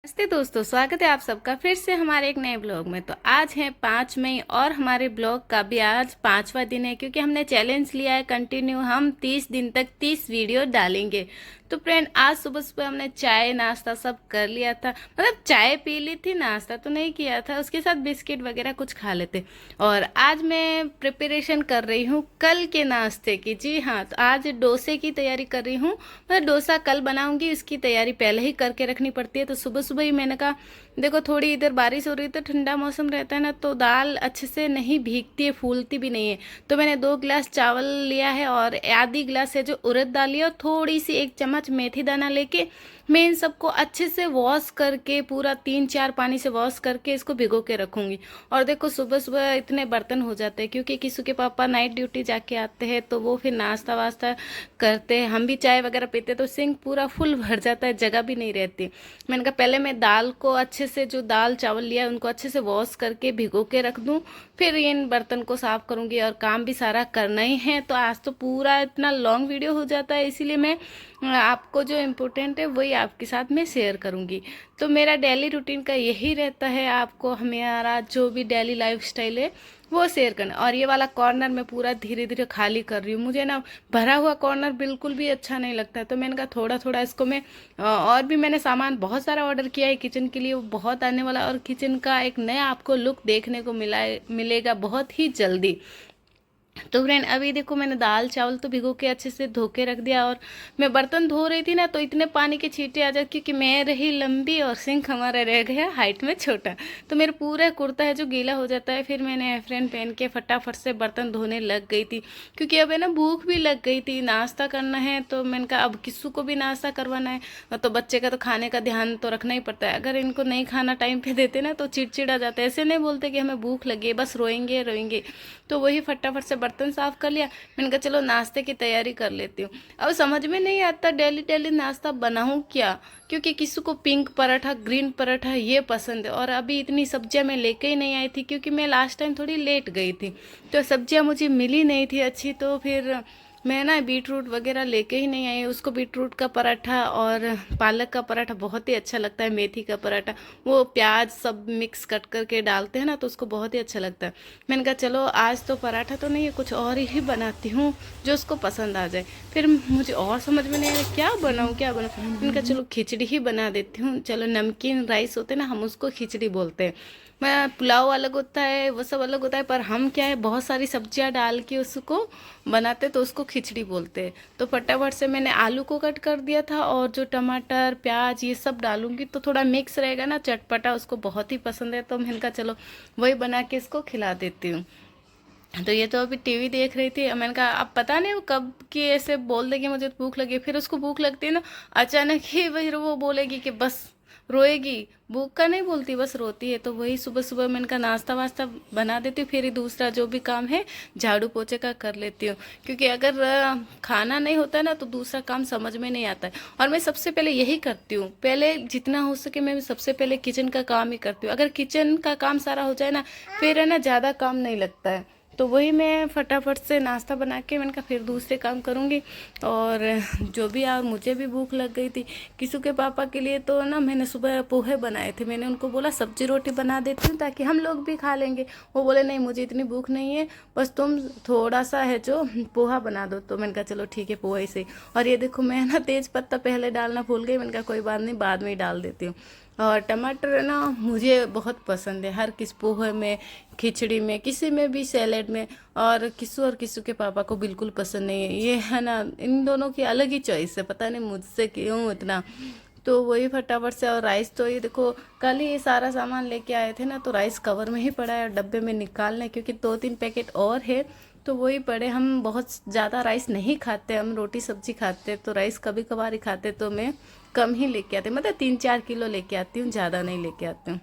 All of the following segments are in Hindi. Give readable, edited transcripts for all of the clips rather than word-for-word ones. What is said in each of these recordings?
नमस्ते दोस्तों, स्वागत है आप सबका फिर से हमारे एक नए ब्लॉग में। तो आज है 5 मई और हमारे ब्लॉग का भी आज 5वां दिन है, क्योंकि हमने चैलेंज लिया है कंटिन्यू हम 30 दिन तक 30 वीडियो डालेंगे। तो फ्रेंड, आज सुबह सुबह हमने चाय नाश्ता सब कर लिया था, मतलब चाय पी ली थी, नाश्ता तो नहीं किया था, उसके साथ बिस्किट वगैरह कुछ खा लेते। और आज मैं प्रिपरेशन कर रही हूँ कल के नाश्ते की। जी हाँ, तो आज डोसे की तैयारी कर रही हूँ। मतलब डोसा कल बनाऊंगी, इसकी तैयारी पहले ही करके रखनी पड़ती है। तो सुबह सुबह ही मैंने कहा, देखो थोड़ी इधर बारिश हो रही है तो ठंडा मौसम रहता है ना, तो दाल अच्छे से नहीं भीगती है, फूलती भी नहीं है। तो मैंने 2 गिलास चावल लिया है और आधी गिलास है जो उड़द दाल लिया, और थोड़ी सी 1 चम्मच मेथी दाना लेके मैं इन सबको अच्छे से वॉश करके, पूरा 3-4 पानी से वॉश करके इसको भिगो के रखूंगी। और देखो सुबह सुबह इतने बर्तन हो जाते हैं, क्योंकि किसी के पापा नाइट ड्यूटी जाके आते हैं, तो वो फिर नाश्ता वास्ता करते हैं, हम भी चाय वगैरह पीते हैं, तो सिंक पूरा फुल भर जाता है, जगह भी नहीं रहती। मैंने कहा पहले मैं दाल को अच्छे से, जो दाल चावल लिया उनको अच्छे से वॉश करके भिगो के रख दूं, फिर इन बर्तन को साफ करूंगी। और काम भी सारा करना ही है, तो आज तो पूरा इतना लॉन्ग वीडियो हो जाता है, इसीलिए मैं आपको जो इम्पोर्टेंट है वही आपके साथ में शेयर करूंगी। तो मेरा डेली रूटीन का यही रहता है, आपको हमारा जो भी डेली लाइफस्टाइल है वो शेयर करना। और ये वाला कॉर्नर मैं पूरा धीरे धीरे खाली कर रही हूँ, मुझे ना भरा हुआ कॉर्नर बिल्कुल भी अच्छा नहीं लगता है। तो मैंने कहा थोड़ा थोड़ा इसको मैं और भी मैंने सामान बहुत सारा ऑर्डर किया है किचन के लिए, वो बहुत आने वाला, और किचन का एक नया आपको लुक देखने को मिलेगा बहुत ही जल्दी। तो फ्रेंड, अभी देखो मैंने दाल चावल तो भिगो के अच्छे से धो के रख दिया, और मैं बर्तन धो रही थी ना, तो इतने पानी के छींटे आ जाए, क्योंकि मैं रही लंबी और सिंक हमारा रह गया हाइट में छोटा, तो मेरा पूरा कुर्ता है जो गीला हो जाता है। फिर मैंने एप्रन पहन के फटाफट से बर्तन धोने लग गई थी, क्योंकि अब है ना भूख भी लग गई थी, नाश्ता करना है। तो मैंने कहा अब किस्सू को भी नाश्ता करवाना है, तो बच्चे का तो खाने का ध्यान तो रखना ही पड़ता है। अगर इनको नहीं खाना टाइम पे देते ना तो चिड़चिड़ आ जाता है, ऐसे नहीं बोलते कि हमें भूख लगी है, बस रोएंगे रोएंगे। तो वही फटाफट से बर्तन साफ कर लिया। मैंने कहा चलो नाश्ते की तैयारी कर लेती हूँ। अब समझ में नहीं आता डेली डेली नाश्ता बनाऊँ क्या, क्योंकि किसी को पिंक पराठा, ग्रीन पराठा ये पसंद है, और अभी इतनी सब्जियां मैं लेके ही नहीं आई थी, क्योंकि मैं लास्ट टाइम थोड़ी लेट गई थी, तो सब्जियां मुझे मिली नहीं थी अच्छी। तो फिर मैं ना बीट रूट वगैरह लेके ही नहीं आई। उसको बीट रूट का पराठा और पालक का पराठा बहुत ही अच्छा लगता है, मेथी का पराठा, वो प्याज सब मिक्स कट करके डालते हैं ना, तो उसको बहुत ही अच्छा लगता है। मैंने कहा चलो आज तो पराठा तो नहीं है, कुछ और ही बनाती हूँ जो उसको पसंद आ जाए। फिर मुझे और समझ में नहीं आया क्या बनाऊँ क्या बनाऊँ। मैंने कहा चलो खिचड़ी ही बना देती हूँ। चलो नमकीन राइस होते हैं ना, हम उसको खिचड़ी बोलते हैं। मैं पुलाव अलग होता है, वो सब अलग होता है, पर हम क्या है बहुत सारी सब्जियां डाल के उसको बनाते, तो उसको खिचड़ी बोलते हैं। तो फटाफट से मैंने आलू को कट कर दिया था, और जो टमाटर प्याज ये सब डालूंगी तो थोड़ा मिक्स रहेगा ना, चटपटा, उसको बहुत ही पसंद है। तो मैंने कहा चलो वही बना के इसको खिला देती हूँ। तो ये तो अभी टीवी देख रही थी, मैंने कहा अब पता नहीं वो कब की ऐसे बोल देगी मुझे भूख लगी, फिर उसको भूख लगती है ना अचानक ही, फिर वो बोलेगी कि बस, रोएगी, भूख का नहीं बोलती, बस रोती है। तो वही सुबह सुबह मैंने कहा नाश्ता वास्ता बना देती हूँ, फिर ही दूसरा जो भी काम है झाड़ू पोछे का कर लेती हूँ, क्योंकि अगर खाना नहीं होता है ना तो दूसरा काम समझ में नहीं आता है। और मैं सबसे पहले यही करती हूँ, पहले जितना हो सके मैं सबसे पहले किचन का काम ही करती हूँ। अगर किचन का काम सारा हो जाए ना, फिर है ना ज़्यादा काम नहीं लगता है। तो वही मैं फटाफट से नाश्ता बना के मैंने कहा फिर दूसरे काम करूँगी। और जो भी, और मुझे भी भूख लग गई थी। किसू के पापा के लिए तो ना मैंने सुबह पोहे बनाए थे, मैंने उनको बोला सब्जी रोटी बना देती हूँ ताकि हम लोग भी खा लेंगे। वो बोले नहीं मुझे इतनी भूख नहीं है, बस तुम थोड़ा सा है जो पोहा बना दो। तो मैंने कहा चलो ठीक है पोहा ही सही। और ये देखो मैं ना तेज पत्ता पहले डालना भूल गई, मैंने कहा कोई बात नहीं बाद में ही डाल देती हूँ। और टमाटर ना मुझे बहुत पसंद है, हर किस पोहे में, खिचड़ी में, किसी में भी, सैलेड में। और किसू के पापा को बिल्कुल पसंद नहीं है, ये है ना इन दोनों की अलग ही चॉइस है, पता नहीं मुझसे क्यों इतना। तो वही फटाफट से। और राइस तो ये देखो कल ही ये सारा सामान लेके आए थे ना, तो राइस कवर में ही पड़ा है और डब्बे में निकालना है, क्योंकि 2-3 पैकेट और है, तो वही पड़े। हम बहुत ज़्यादा राइस नहीं खाते, हम रोटी सब्जी खाते, तो राइस कभी कभार ही खाते, तो मैं कम ही लेके आती, मतलब 3-4 किलो लेके आती हूँ, ज़्यादा नहीं लेके आती हूँ।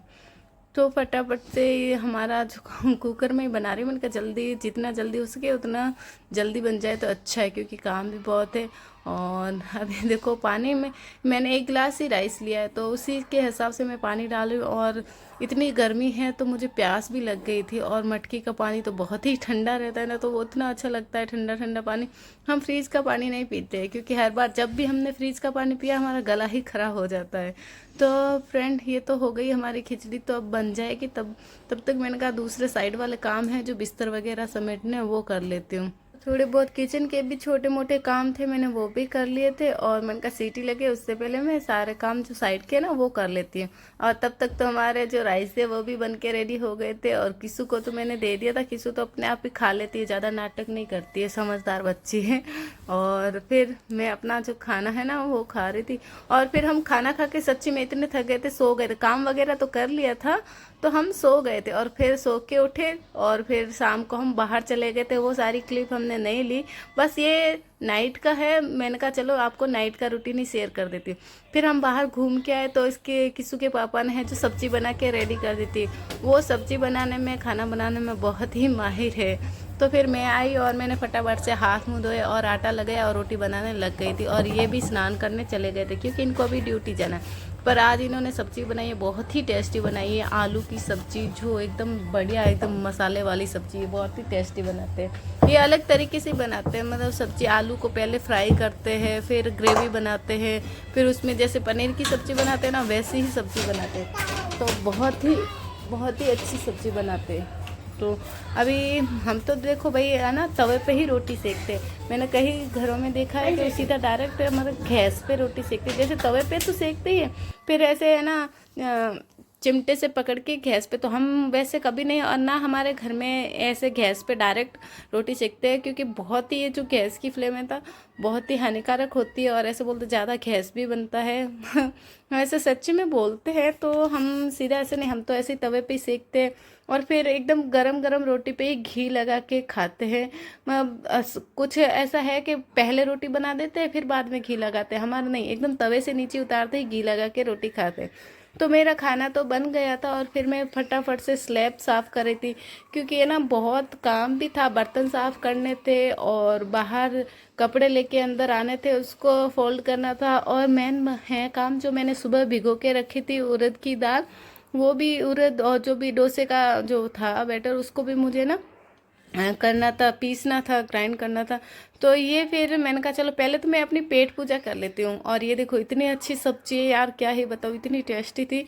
तो फटाफट से ये हमारा जो कुकर में ही बना रही हूँ, मैंने कहा जल्दी, जितना जल्दी हो सके उतना जल्दी बन जाए तो अच्छा है, क्योंकि काम भी बहुत है। और अभी देखो पानी में मैंने 1 गिलास ही राइस लिया है, तो उसी के हिसाब से मैं पानी डाल रही हूँ। और इतनी गर्मी है तो मुझे प्यास भी लग गई थी, और मटकी का पानी तो बहुत ही ठंडा रहता है ना, तो वो इतना अच्छा लगता है ठंडा ठंडा पानी। हम फ्रिज का पानी नहीं पीते हैं, क्योंकि हर बार जब भी हमने फ्रिज का पानी पिया हमारा गला ही खराब हो जाता है। तो फ्रेंड ये तो हो गई हमारी खिचड़ी, तो अब बन जाएगी। तब तब तक मैंने कहा दूसरे साइड वाले काम है जो बिस्तर वगैरह समेटने हैं, वो कर लेती हूँ। थोड़े बहुत किचन के भी छोटे मोटे काम थे, मैंने वो भी कर लिए थे। और मैंने कहा सीटी लगे उससे पहले मैं सारे काम जो साइड के ना वो कर लेती हूँ। और तब तक तो हमारे जो राइस थे वो भी बन के रेडी हो गए थे। और किसू को तो मैंने दे दिया था, किसू तो अपने आप ही खा लेती है, ज़्यादा नाटक नहीं करती है, समझदार बच्ची है। और फिर मैं अपना जो खाना है ना वो खा रही थी। और फिर हम खाना खा के सच्ची में इतने थक गए थे, सो गए थे। काम वगैरह तो कर लिया था, तो हम सो गए थे। और फिर सो के उठे और फिर शाम को हम बाहर चले गए थे। वो सारी क्लिप हमने नहीं ली, बस ये नाइट का है। मैंने कहा चलो आपको नाइट का रूटीन ही शेयर कर देती हूँ। फिर हम बाहर घूम के आए, तो इसके किसू के पापा ने है जो सब्जी बना के रेडी कर दी थी। वो सब्जी बनाने में, खाना बनाने में बहुत ही माहिर है। तो फिर मैं आई और मैंने फटाफट से हाथ मुँह धोए और आटा लगाया और रोटी बनाने लग गई थी। और ये भी स्नान करने चले गए थे, क्योंकि इनको अभी ड्यूटी जाना है। पर आज इन्होंने सब्ज़ी बनाई है, बहुत ही टेस्टी बनाई है। आलू की सब्ज़ी जो एकदम बढ़िया, एकदम मसाले वाली सब्ज़ी है, बहुत ही टेस्टी बनाते हैं। ये अलग तरीके से बनाते हैं, मतलब सब्ज़ी आलू को पहले फ्राई करते हैं, फिर ग्रेवी बनाते हैं, फिर उसमें जैसे पनीर की सब्ज़ी बनाते हैं ना वैसे ही सब्ज़ी बनाते हैं। तो बहुत ही अच्छी सब्ज़ी बनाते हैं। तो अभी हम तो देखो भाई है ना तवे पे ही रोटी सेकते हैं। मैंने कई घरों में देखा है कि सीधा डायरेक्ट मतलब गैस पे रोटी सेकते, जैसे तवे पे तो सेकते ही है, फिर ऐसे है ना चिमटे से पकड़ के गैस पे। तो हम वैसे कभी नहीं, और ना हमारे घर में ऐसे गैस पे डायरेक्ट रोटी सेकते हैं, क्योंकि बहुत ही ये जो गैस की फ्लेम है था बहुत ही हानिकारक होती है। और ऐसे बोलते ज़्यादा गैस भी बनता है ऐसे सच्ची में बोलते हैं। तो हम सीधा ऐसे नहीं, हम तो ऐसे तवे पे ही सेकते हैं। और फिर एकदम गरम गरम रोटी पे ही घी लगा के खाते हैं। कुछ ऐसा है कि पहले रोटी बना देते हैं फिर बाद में घी लगाते हैं, हमारा नहीं, एकदम तवे से नीचे उतारते ही घी लगा के रोटी खाते हैं। तो मेरा खाना तो बन गया था, और फिर मैं फटाफट से स्लैब साफ़ कर रही थी, क्योंकि ये ना बहुत काम भी था। बर्तन साफ़ करने थे, और बाहर कपड़े लेके अंदर आने थे, उसको फोल्ड करना था। और मेन है काम जो मैंने सुबह भिगो के रखी थी उड़द की दाल, वो भी उड़द, और जो भी डोसे का जो था बैटर उसको भी मुझे ना करना था, पीसना था, ग्राइंड करना था। तो ये फिर मैंने कहा चलो पहले तो मैं अपनी पेट पूजा कर लेती हूँ। और ये देखो इतनी अच्छी सब्जी है यार, क्या ही बताऊँ, इतनी टेस्टी थी।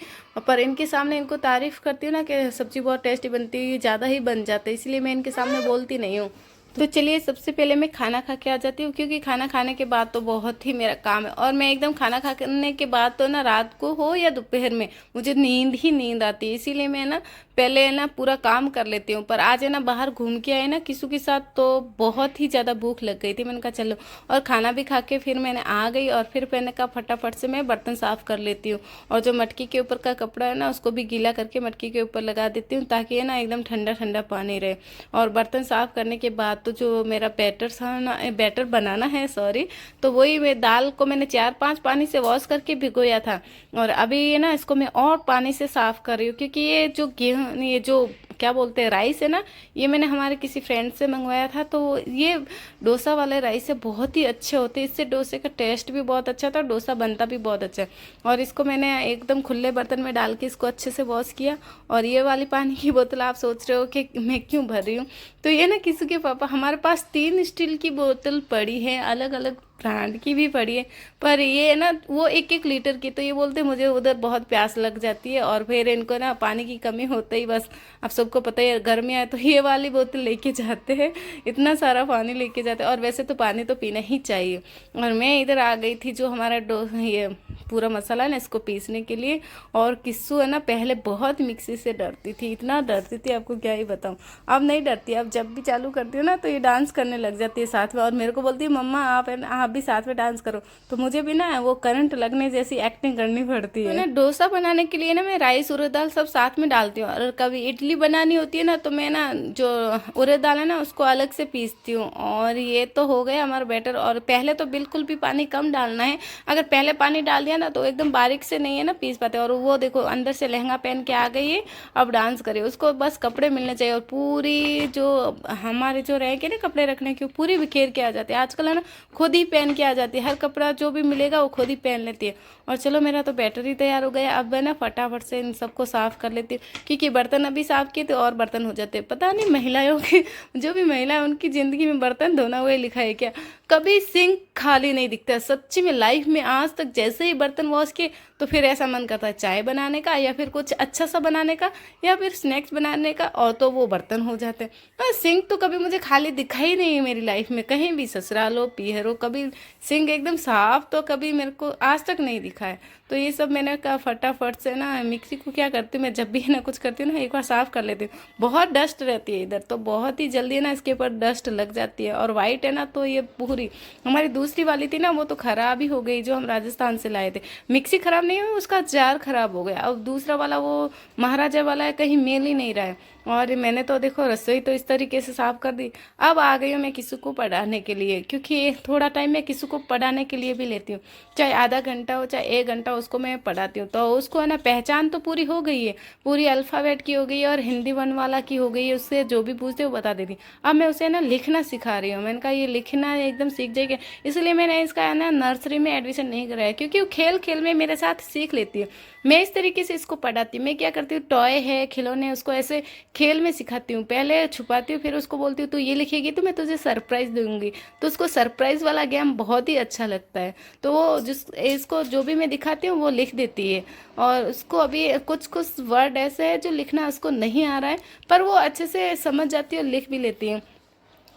पर इनके सामने इनको तारीफ़ करती हूँ ना कि सब्जी बहुत टेस्टी बनती है, ज़्यादा ही बन जाता है, इसलिए मैं इनके सामने बोलती नहीं हूँ। तो चलिए सबसे पहले मैं खाना खा के आ जाती हूँ, क्योंकि खाना खाने के बाद तो बहुत ही मेरा काम है। और मैं एकदम खाना खाने के बाद तो ना रात को हो या दोपहर में मुझे नींद ही नींद आती है, इसीलिए मैं ना पहले है ना पूरा काम कर लेती हूँ। पर आज है ना बाहर घूम के आए ना किसू के साथ, तो बहुत ही ज़्यादा भूख लग गई थी। मैंने कहा चलो, और खाना भी खा के फिर मैंने आ गई। और फिर मैंने कहा फटाफट से मैं बर्तन साफ़ कर लेती हूँ, और जो मटकी के ऊपर का कपड़ा है ना उसको भी गीला करके मटकी के ऊपर लगा देती हूँ, ताकि है ना एकदम ठंडा ठंडा पानी रहे। और बर्तन साफ़ करने के बाद तो जो मेरा बैटर था ना, बैटर बनाना है सॉरी, तो वही मैं दाल को मैंने 4-5 पानी से वॉश करके भिगोया था। और अभी ये ना इसको मैं और पानी से साफ़ कर रही हूँ, क्योंकि ये जो गेहूँ, ये जो क्या बोलते हैं राइस है ना, ये मैंने हमारे किसी फ्रेंड से मंगवाया था। तो ये डोसा वाले राइस है, बहुत ही अच्छे होते हैं, इससे डोसे का टेस्ट भी बहुत अच्छा था, डोसा बनता भी बहुत अच्छा है। और इसको मैंने एकदम खुले बर्तन में डाल के इसको अच्छे से वॉश किया। और ये वाली पानी की बोतल आप सोच रहे हो कि मैं क्यों भर रही हूँ, तो ये ना किसी के पापा, हमारे पास 3 स्टील की बोतल पड़ी है, अलग अलग ब्रांड की भी पड़ी है, पर ये ना वो 1-1 लीटर की। तो ये बोलते मुझे उधर बहुत प्यास लग जाती है, और फिर इनको ना पानी की कमी होते ही बस, आप सबको पता है गर्मी आए तो ये वाली बोतल लेके जाते हैं, इतना सारा पानी लेके जाते हैं। और वैसे तो पानी तो पीना ही चाहिए। और मैं इधर आ गई थी जो हमारा ये पूरा मसाला है ना इसको पीसने के लिए। और किस्सू है ना पहले बहुत मिक्सी से डरती थी, इतना डरती थी आपको क्या ही बताऊँ। अब नहीं डरती, अब जब भी चालू करती हूँ ना तो ये डांस करने लग जाती है साथ में, और मेरे को बोलती है मम्मा आप है ना आप भी साथ में डांस करो। तो मुझे भी ना वो करंट लगने जैसी एक्टिंग करनी पड़ती है। तो ना डोसा बनाने के लिए ना मैं राइस उड़द दाल सब साथ में डालती हूँ, और कभी इडली बनानी होती है ना तो मैं ना जो उड़द दाल है ना उसको अलग से पीसती हूँ। और ये तो हो गया हमारा बैटर। और पहले तो बिल्कुल भी पानी कम डालना है, अगर पहले पानी डाल दिया ना तो एकदम बारीक से नहीं है ना पीस पाते। और वो देखो अंदर से लहंगा पहन के आ गई है, अब डांस करे। उसको बस कपड़े मिलने चाहिए, और पूरी जो हमारे जो रह के ना कपड़े रखने की पूरी बिखेर के आ जाती है। आजकल है ना खुद ही पहन के आ जाती है, हर कपड़ा जो भी मिलेगा वो खुद ही पहन लेती है। और चलो मेरा तो बैटर ही तैयार हो गया। अब मैं ना फटाफट से इन सबको साफ़ कर लेती हूँ, क्योंकि बर्तन अभी साफ़ किए थे और बर्तन हो जाते हैं। पता नहीं महिलाओं की जो भी महिला है उनकी ज़िंदगी में बर्तन धोना हुआ लिखा है क्या। कभी सिंक खाली नहीं दिखता सच्ची में लाइफ में आज तक। जैसे ही बर्तन वॉश किए तो फिर ऐसा मन करता है चाय बनाने का, या फिर कुछ अच्छा सा बनाने का, या फिर स्नैक्स बनाने का, और तो वो बर्तन हो जाते हैं। सिंक तो कभी मुझे खाली दिखा ही नहीं है मेरी लाइफ में, कहीं भी ससुराल हो पीहर हो, कभी सिंक एकदम साफ तो कभी मेरे को आज तक नहीं दिखा है। तो ये सब मैंने कहा फटाफट से ना मिक्सी को क्या करती हूँ मैं, जब भी ना कुछ करती हूँ ना एक बार साफ़ कर लेती हूँ। बहुत डस्ट रहती है इधर, तो बहुत ही जल्दी ना इसके ऊपर डस्ट लग जाती है। और वाइट है ना तो ये पूरी हमारी दूसरी वाली थी ना वो तो ख़राब ही हो गई, जो हम राजस्थान से लाए थे। मिक्सी ख़राब नहीं हुई, उसका जार ख़राब हो गया। अब दूसरा वाला वो महाराजा वाला है, कहीं मेल ही नहीं रहा है। और मैंने तो देखो रसोई तो इस तरीके से साफ़ कर दी। अब आ गई हूँ मैं किसी को पढ़ाने के लिए, क्योंकि थोड़ा टाइम मैं किसी को पढ़ाने के लिए भी लेती हूँ, चाहे आधा घंटा हो चाहे 1 घंटा उसको मैं पढ़ाती हूँ। तो उसको है ना पहचान तो पूरी हो गई है, पूरी अल्फ़ाबेट की हो गई है और हिंदी वन वाला की हो गई है। उससे जो भी पूछते वो बता देती। अब मैं उसे ना लिखना सिखा रही हूँ। मैंने कहा ये लिखना एकदम सीख जाएगी, इसलिए मैंने इसका है ना नर्सरी में एडमिशन नहीं कराया, क्योंकि वो खेल खेल में मेरे साथ सीख लेती है। मैं इस तरीके से इसको पढ़ाती हूँ। मैं क्या करती हूँ, टॉय है खिलौने उसको ऐसे खेल में सिखाती हूँ। पहले छुपाती हूँ, फिर उसको बोलती हूँ तू ये लिखेगी तो मैं तुझे सरप्राइज़ दूंगी। तो उसको सरप्राइज़ वाला गेम बहुत ही अच्छा लगता है। तो वो जिस इसको जो भी मैं दिखाती हूँ वो लिख देती है। और उसको अभी कुछ कुछ वर्ड ऐसे है जो लिखना उसको नहीं आ रहा है, पर वो अच्छे से समझ जाती है और लिख भी लेती है।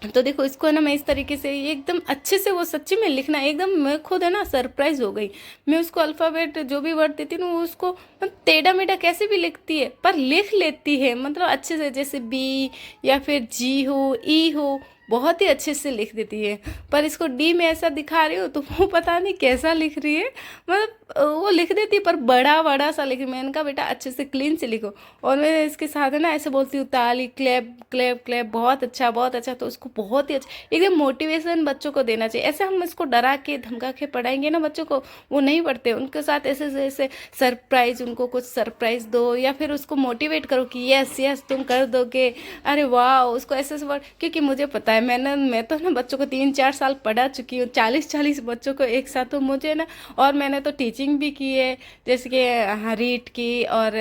तो देखो इसको है ना मैं इस तरीके से एकदम अच्छे से वो सच्ची में लिखना एकदम, मैं खुद है ना सरप्राइज हो गई। मैं उसको अल्फ़ाबेट जो भी वर्ड देती हूँ उसको टेढ़ा मेढ़ा कैसे भी लिखती है पर लिख लेती है, मतलब अच्छे से, जैसे बी या फिर जी हो ई हो बहुत ही अच्छे से लिख देती है। पर इसको डी में ऐसा दिखा रही हूँ तो वो पता नहीं कैसा लिख रही है, मतलब वो लिख देती है पर बड़ा बड़ा सा लिख रही। मैंने कहा बेटा अच्छे से क्लीन से लिखो। और मैं इसके साथ है ना ऐसे बोलती हूँ ताली क्लैप क्लैप क्लैप, बहुत अच्छा बहुत अच्छा। तो उसको बहुत ही अच्छा एकदम मोटिवेशन बच्चों को देना चाहिए। ऐसे हम इसको डरा के धमका के पढ़ाएंगे ना बच्चों को, वो नहीं पढ़ते। उनके साथ ऐसे ऐसे सरप्राइज, उनको कुछ सरप्राइज दो, या फिर उसको मोटिवेट करो कि यस यस तुम कर दोगे, अरे वाह। उसको ऐसे ऐसे वर्ड, क्योंकि मुझे पता है मैं तो ना बच्चों को 3-4 साल पढ़ा चुकी हूँ, 40-40 बच्चों को एक साथ। तो मुझे ना, और मैंने तो टीचिंग भी की है, जैसे कि रीट की, और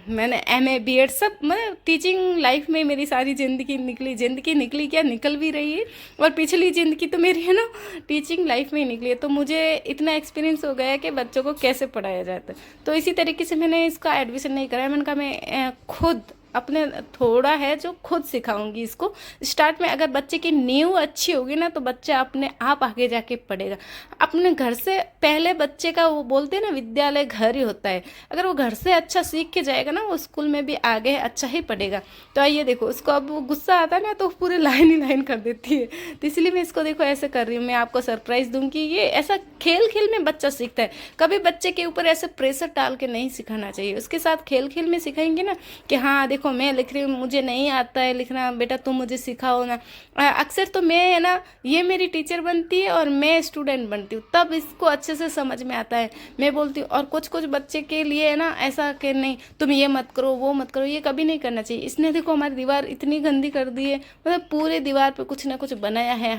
मैंने MA BEd सब, मतलब टीचिंग लाइफ में मेरी सारी ज़िंदगी निकली क्या, निकल भी रही है। और पिछली ज़िंदगी तो मेरी है ना टीचिंग लाइफ में ही निकली है। तो मुझे इतना एक्सपीरियंस हो गया है कि बच्चों को कैसे पढ़ाया जाता है। तो इसी तरीके से मैंने इसका एडमिशन नहीं कराया। मैंने कहा मैं खुद अपने थोड़ा है जो खुद सिखाऊंगी इसको। स्टार्ट में अगर बच्चे की नींव अच्छी होगी ना तो बच्चा अपने आप आगे जाके पढ़ेगा। अपने घर से पहले बच्चे का, वो बोलते हैं ना विद्यालय घर ही होता है, अगर वो घर से अच्छा सीख के जाएगा ना वो स्कूल में भी आगे अच्छा ही पढ़ेगा। तो आइए देखो उसको अब वो गुस्सा आता है ना तो पूरे लाइन ही लाइन कर देती है। तो इसलिए मैं इसको देखो ऐसे कर रही हूँ, मैं आपको सरप्राइज़ दूंगी। ये ऐसा खेल खेल में बच्चा सीखता है। कभी बच्चे के ऊपर ऐसे प्रेशर डाल के नहीं सिखाना चाहिए। उसके साथ खेल खेल में सिखाएंगे ना कि हाँ देखो मैं लिख रही हूँ, मुझे नहीं आता है लिखना, बेटा तुम मुझे सिखाओ ना। अक्सर तो मैं है ना, ये मेरी टीचर बनती है और मैं स्टूडेंट बनती हूँ, तब इसको अच्छे से समझ में आता है। मैं बोलती हूँ। और कुछ कुछ बच्चे के लिए है ना ऐसा कि नहीं तुम ये मत करो वो मत करो, ये कभी नहीं करना चाहिए। इसने देखो हमारी दीवार इतनी गंदी कर दी है, मतलब पूरे दीवार पे कुछ ना कुछ बनाया है।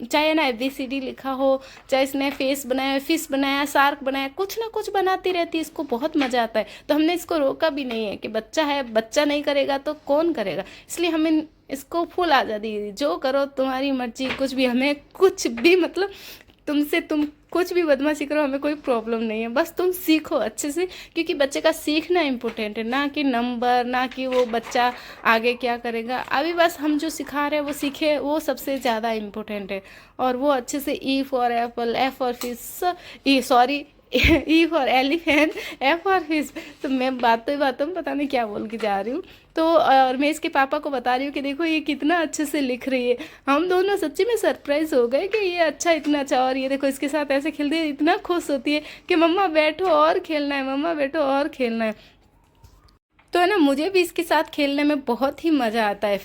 चाहे ना ABCD लिखा हो, चाहे इसने फेस बनाया, फिश बनाया, शार्क बनाया, कुछ ना कुछ बनाती रहती है। इसको बहुत मज़ा आता है। तो हमने इसको रोका भी नहीं है कि बच्चा है, बच्चा नहीं करेगा तो कौन करेगा। इसलिए हमें इसको फुल आज़ादी दी, जो करो तुम्हारी मर्जी, कुछ भी, हमें कुछ भी, मतलब तुमसे तुम कुछ भी बदमाशी करो, हमें कोई प्रॉब्लम नहीं है, बस तुम सीखो अच्छे से। क्योंकि बच्चे का सीखना इम्पोर्टेंट है, ना कि नंबर, ना कि वो बच्चा आगे क्या करेगा। अभी बस हम जो सिखा रहे हैं वो सीखे, वो सबसे ज़्यादा इम्पोर्टेंट है। और वो अच्छे से E for Apple, F for fish, E for elephant, F for fish. तो मैं बातों बातों में पता नहीं क्या बोल के जा रही हूँ। तो और मैं इसके पापा को बता रही हूँ कि देखो ये कितना अच्छे से लिख रही है। हम दोनों सच्ची में सरप्राइज हो गए कि ये अच्छा, इतना अच्छा। और ये देखो इसके साथ ऐसे खेलती है, इतना खुश होती है कि मम्मा बैठो और खेलना है, मम्मा बैठो और खेलना है। तो है ना, मुझे भी इसके साथ खेलने में बहुत ही मज़ा आता है।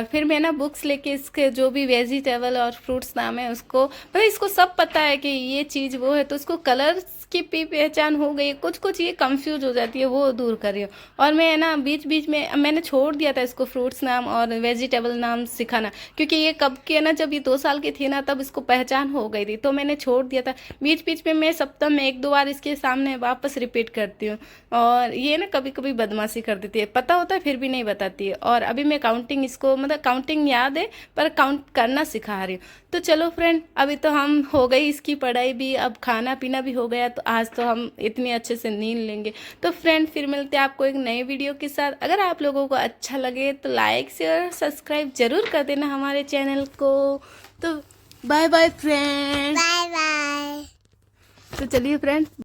फिर मैं ना बुक्स लेके इसके जो भी वेजिटेबल और फ्रूट्स नाम है उसको, मतलब इसको सब पता है कि ये चीज़ वो है, तो उसको कलर्स की भी पहचान हो गई। कुछ कुछ ये कंफ्यूज हो जाती है, वो दूर कर रही हूँ। और मैं ना बीच बीच में मैंने छोड़ दिया था इसको फ्रूट्स नाम और वेजिटेबल नाम सिखाना, क्योंकि ये कब के ना, जब ये 2 साल की थी ना तब इसको पहचान हो गई थी, तो मैंने छोड़ दिया था। बीच बीच में मैं सप्ताह में 1-2 बार इसके सामने वापस रिपीट करती हूँ। और ये ना कभी कभी बदमाशी कर देती है, पता होता है फिर भी नहीं बताती है। और अभी मैं काउंटिंग इसको, मतलब काउंटिंग याद है पर काउंट करना सिखा रही हूँ। तो चलो फ्रेंड, अभी तो हम हो गई इसकी पढ़ाई भी, अब खाना पीना भी हो गया, तो आज तो हम इतनी अच्छे से नींद लेंगे। तो फ्रेंड फिर मिलते हैं आपको एक नए वीडियो के साथ। अगर आप लोगों को अच्छा लगे तो लाइक शेयर सब्सक्राइब जरूर कर देना हमारे चैनल को। तो bye bye friend, bye bye. तो चलिए फ्रेंड।